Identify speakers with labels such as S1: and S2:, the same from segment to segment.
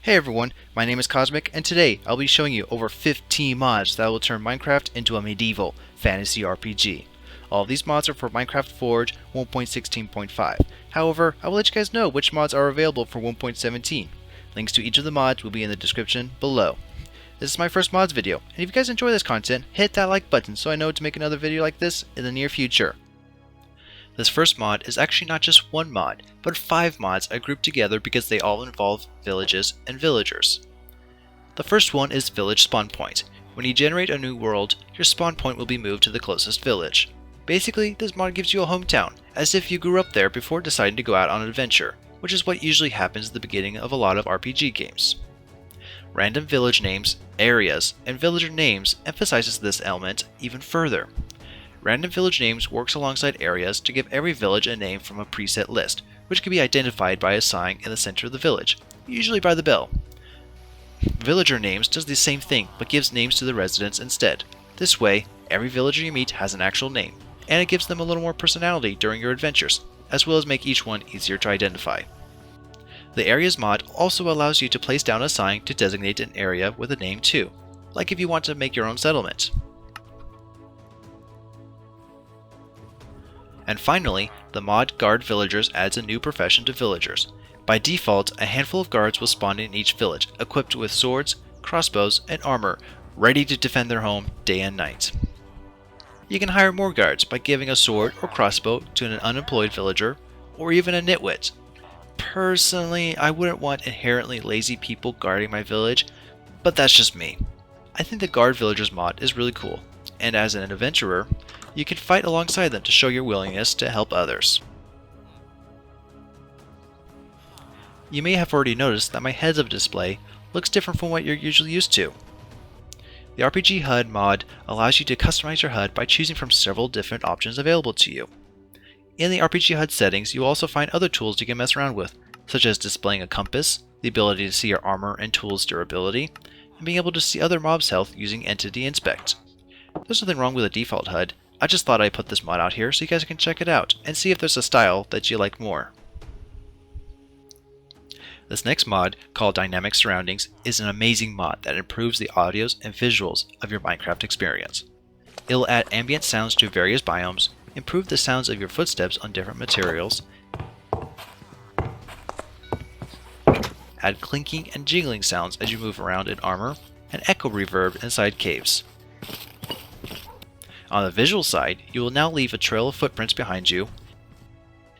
S1: Hey everyone, my name is Cosmic, and today I'll be showing you over 15 mods that will turn Minecraft into a medieval fantasy RPG. All of these mods are for Minecraft Forge 1.16.5. However, I will let you guys know which mods are available for 1.17. Links to each of the mods will be in the description below. This is my first mods video, and if you guys enjoy this content, hit that like button so I know to make another video like this in the near future. This first mod is actually not just one mod, but 5 mods I grouped together because they all involve villages and villagers. The first one is Village Spawn Point. When you generate a new world, your spawn point will be moved to the closest village. Basically, this mod gives you a hometown, as if you grew up there before deciding to go out on an adventure, which is what usually happens at the beginning of a lot of RPG games. Random village names, areas, and villager names emphasizes this element even further. Random village names works alongside areas to give every village a name from a preset list, which can be identified by a sign in the center of the village, usually by the bell. Villager names does the same thing, but gives names to the residents instead. This way, every villager you meet has an actual name, and it gives them a little more personality during your adventures, as well as make each one easier to identify. The Areas mod also allows you to place down a sign to designate an area with a name too, like if you want to make your own settlement. And finally, the mod Guard Villagers adds a new profession to villagers. By default, a handful of guards will spawn in each village, equipped with swords, crossbows, and armor, ready to defend their home day and night. You can hire more guards by giving a sword or crossbow to an unemployed villager, or even a nitwit. Personally, I wouldn't want inherently lazy people guarding my village, but that's just me. I think the Guard Villagers mod is really cool, and as an adventurer, you can fight alongside them to show your willingness to help others. You may have already noticed that my heads-up display looks different from what you're usually used to. The RPG-Hud mod allows you to customize your HUD by choosing from several different options available to you. In the RPG-Hud settings, you will also find other tools you can mess around with, such as displaying a compass, the ability to see your armor and tools durability, and being able to see other mobs' health using Entity Inspect. There's nothing wrong with the default HUD. I just thought I'd put this mod out here so you guys can check it out and see if there's a style that you like more. This next mod, called Dynamic Surroundings, is an amazing mod that improves the audios and visuals of your Minecraft experience. It will add ambient sounds to various biomes, improve the sounds of your footsteps on different materials, add clinking and jingling sounds as you move around in armor, and echo reverb inside caves. On the visual side, you will now leave a trail of footprints behind you,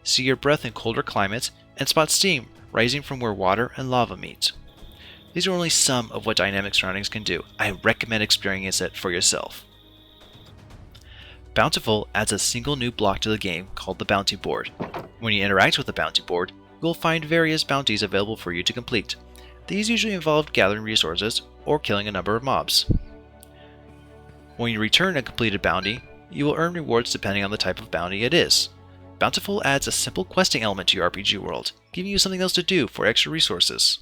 S1: see your breath in colder climates, and spot steam rising from where water and lava meet. These are only some of what Dynamic Surroundings can do. I recommend experiencing it for yourself. Bountiful adds a single new block to the game called the Bounty Board. When you interact with the Bounty Board, you will find various bounties available for you to complete. These usually involve gathering resources or killing a number of mobs. When you return a completed bounty, you will earn rewards depending on the type of bounty it is. Bountiful adds a simple questing element to your RPG world, giving you something else to do for extra resources.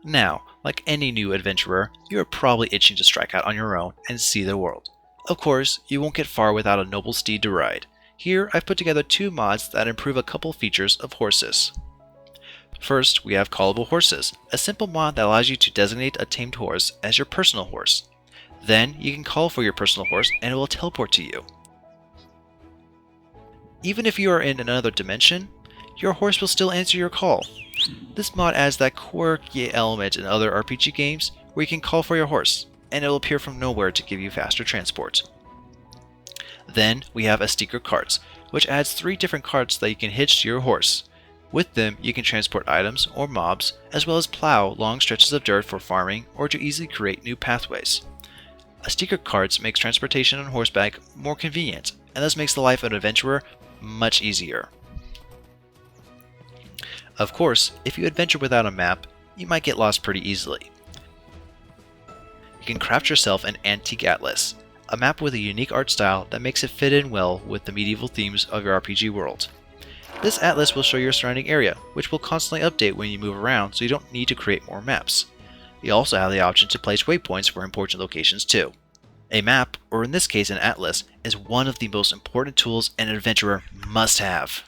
S1: Now, like any new adventurer, you are probably itching to strike out on your own and see the world. Of course, you won't get far without a noble steed to ride. Here, I've put together 2 mods that improve a couple features of horses. First, we have Callable Horses, a simple mod that allows you to designate a tamed horse as your personal horse. Then, you can call for your personal horse and it will teleport to you. Even if you are in another dimension, your horse will still answer your call. This mod adds that quirky element in other RPG games where you can call for your horse, and it will appear from nowhere to give you faster transport. Then, we have Astikor Carts, which adds 3 different carts that you can hitch to your horse. With them, you can transport items or mobs, as well as plow long stretches of dirt for farming or to easily create new pathways. Astikor Carts makes transportation on horseback more convenient, and thus makes the life of an adventurer much easier. Of course, if you adventure without a map, you might get lost pretty easily. You can craft yourself an Antique Atlas, a map with a unique art style that makes it fit in well with the medieval themes of your RPG world. This atlas will show your surrounding area, which will constantly update when you move around so you don't need to create more maps. You also have the option to place waypoints for important locations too. A map, or in this case an atlas, is one of the most important tools an adventurer must have.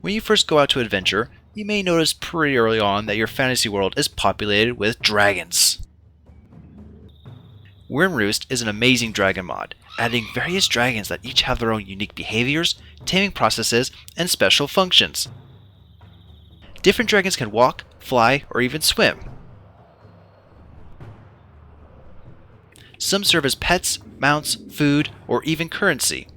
S1: When you first go out to adventure, you may notice pretty early on that your fantasy world is populated with dragons. Wyrmroost is an amazing dragon mod, adding various dragons that each have their own unique behaviors, taming processes, and special functions. Different dragons can walk, fly, or even swim. Some serve as pets, mounts, food, or even currency.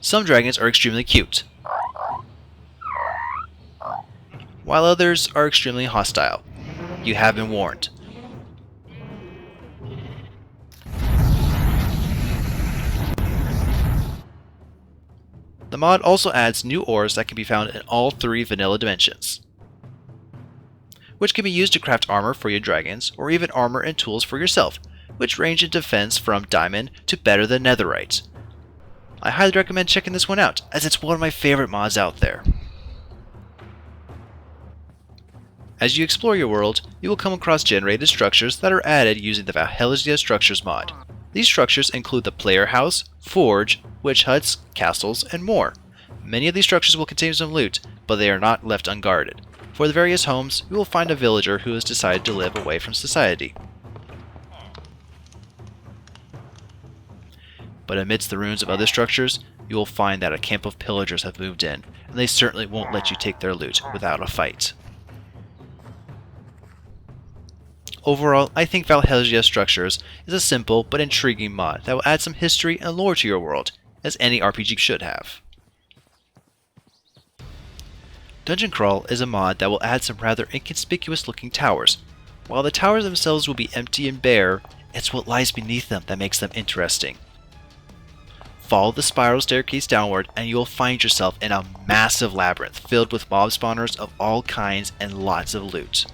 S1: Some dragons are extremely cute, while others are extremely hostile. You have been warned. The mod also adds new ores that can be found in all 3 vanilla dimensions, which can be used to craft armor for your dragons, or even armor and tools for yourself, which range in defense from diamond to better than netherite. I highly recommend checking this one out, as it's one of my favorite mods out there. As you explore your world, you will come across generated structures that are added using the Valhelsia Structures mod. These structures include the player house, forge, witch huts, castles, and more. Many of these structures will contain some loot, but they are not left unguarded. For the various homes, you will find a villager who has decided to live away from society. But amidst the ruins of other structures, you will find that a camp of pillagers have moved in, and they certainly won't let you take their loot without a fight. Overall, I think Valhelsia Structures is a simple but intriguing mod that will add some history and lore to your world, as any RPG should have. Dungeon Crawl is a mod that will add some rather inconspicuous looking towers. While the towers themselves will be empty and bare, it's what lies beneath them that makes them interesting. Follow the spiral staircase downward and you will find yourself in a massive labyrinth filled with mob spawners of all kinds and lots of loot.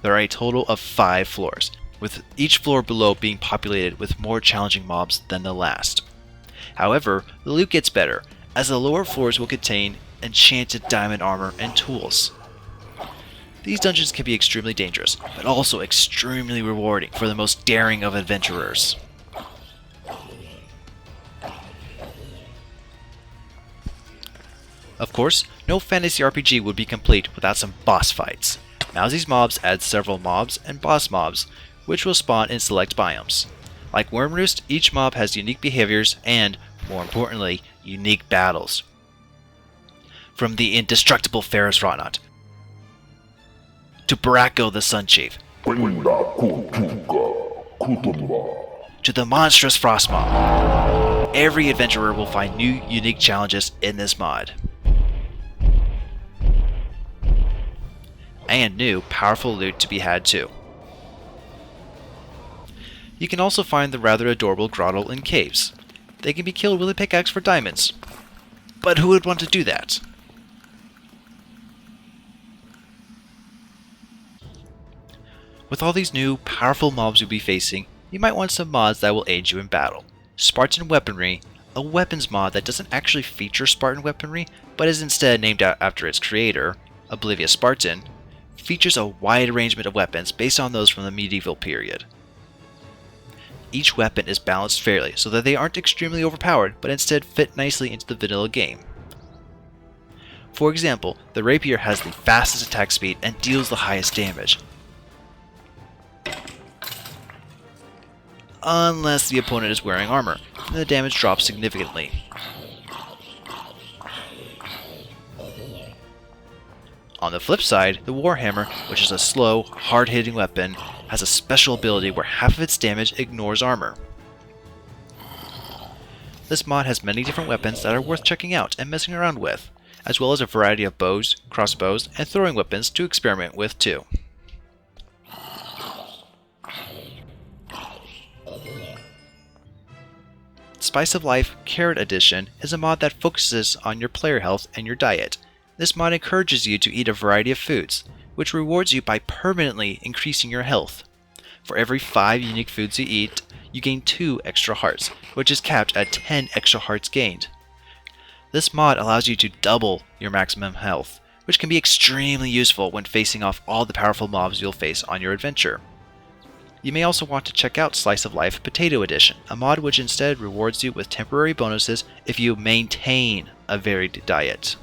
S1: There are a total of 5 floors, with each floor below being populated with more challenging mobs than the last. However, the loot gets better, as the lower floors will contain enchanted diamond armor and tools. These dungeons can be extremely dangerous, but also extremely rewarding for the most daring of adventurers. Of course, no fantasy RPG would be complete without some boss fights. Mowzie's mobs add several mobs and boss mobs, which will spawn in select biomes. Like Wyrmroost, each mob has unique behaviors and, more importantly, unique battles. From the indestructible Ferris Rotnut, to Baracko the Sun Chief, to the monstrous Frost Mob. Every adventurer will find new, unique challenges in this mod. And new, powerful loot to be had too. You can also find the rather adorable grotto and caves. They can be killed with a pickaxe for diamonds. But who would want to do that? With all these new, powerful mobs you'll be facing, you might want some mods that will aid you in battle. Spartan Weaponry, a weapons mod that doesn't actually feature Spartan weaponry, but is instead named after its creator, Oblivious Spartan, features a wide arrangement of weapons based on those from the medieval period. Each weapon is balanced fairly so that they aren't extremely overpowered, but instead fit nicely into the vanilla game. For example, the rapier has the fastest attack speed and deals the highest damage. Unless the opponent is wearing armor, then the damage drops significantly. On the flip side, the Warhammer, which is a slow, hard-hitting weapon, has a special ability where half of its damage ignores armor. This mod has many different weapons that are worth checking out and messing around with, as well as a variety of bows, crossbows, and throwing weapons to experiment with too. Spice of Life Carrot Edition is a mod that focuses on your player health and your diet. This mod encourages you to eat a variety of foods, which rewards you by permanently increasing your health. For every 5 unique foods you eat, you gain 2 extra hearts, which is capped at 10 extra hearts gained. This mod allows you to double your maximum health, which can be extremely useful when facing off all the powerful mobs you'll face on your adventure. You may also want to check out Slice of Life Potato Edition, a mod which instead rewards you with temporary bonuses if you maintain a varied diet.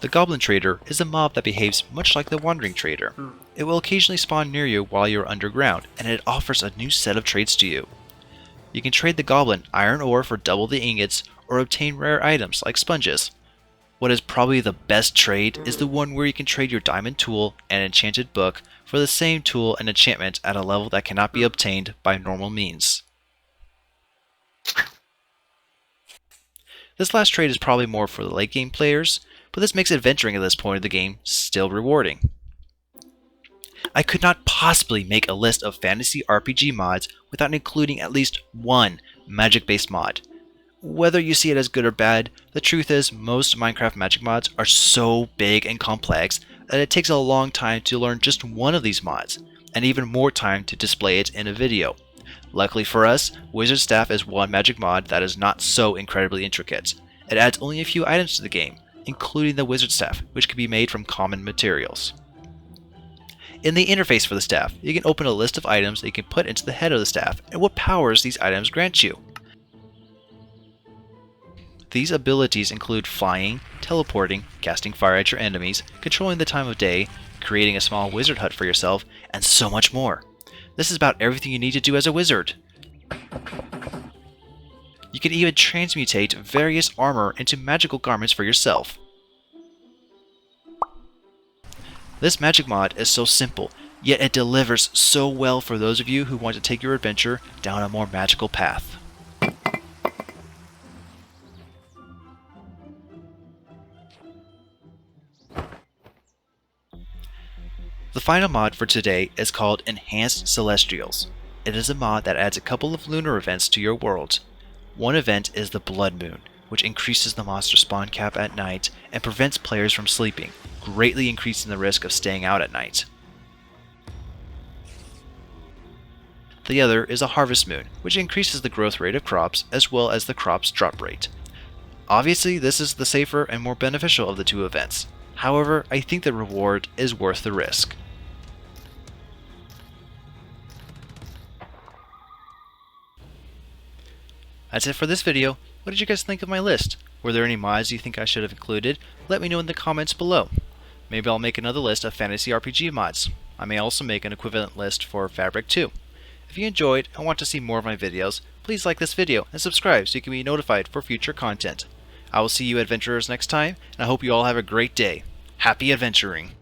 S1: The Goblin Trader is a mob that behaves much like the Wandering Trader. It will occasionally spawn near you while you're underground, and it offers a new set of traits to you. You can trade the Goblin iron ore for double the ingots, or obtain rare items like sponges. What is probably the best trade is the one where you can trade your diamond tool and enchanted book for the same tool and enchantment at a level that cannot be obtained by normal means. This last trade is probably more for the late game players, but this makes adventuring at this point of the game still rewarding. I could not possibly make a list of fantasy RPG mods without including at least one magic-based mod. Whether you see it as good or bad, the truth is most Minecraft magic mods are so big and complex that it takes a long time to learn just one of these mods, and even more time to display it in a video. Luckily for us, Wizard Staff is one magic mod that is not so incredibly intricate. It adds only a few items to the game, including the Wizard Staff, which can be made from common materials. In the interface for the staff, you can open a list of items that you can put into the head of the staff and what powers these items grant you. These abilities include flying, teleporting, casting fire at your enemies, controlling the time of day, creating a small wizard hut for yourself, and so much more. This is about everything you need to do as a wizard. You can even transmutate various armor into magical garments for yourself. This magic mod is so simple, yet it delivers so well for those of you who want to take your adventure down a more magical path. The final mod for today is called Enhanced Celestials. It is a mod that adds a couple of lunar events to your world. One event is the Blood Moon, which increases the monster spawn cap at night and prevents players from sleeping, greatly increasing the risk of staying out at night. The other is a Harvest Moon, which increases the growth rate of crops as well as the crops drop rate. Obviously, this is the safer and more beneficial of the two events. However, I think the reward is worth the risk. That's it for this video. What did you guys think of my list? Were there any mods you think I should have included? Let me know in the comments below. Maybe I'll make another list of fantasy RPG mods. I may also make an equivalent list for Fabric 2. If you enjoyed and want to see more of my videos, please like this video and subscribe so you can be notified for future content. I will see you adventurers next time, and I hope you all have a great day. Happy adventuring!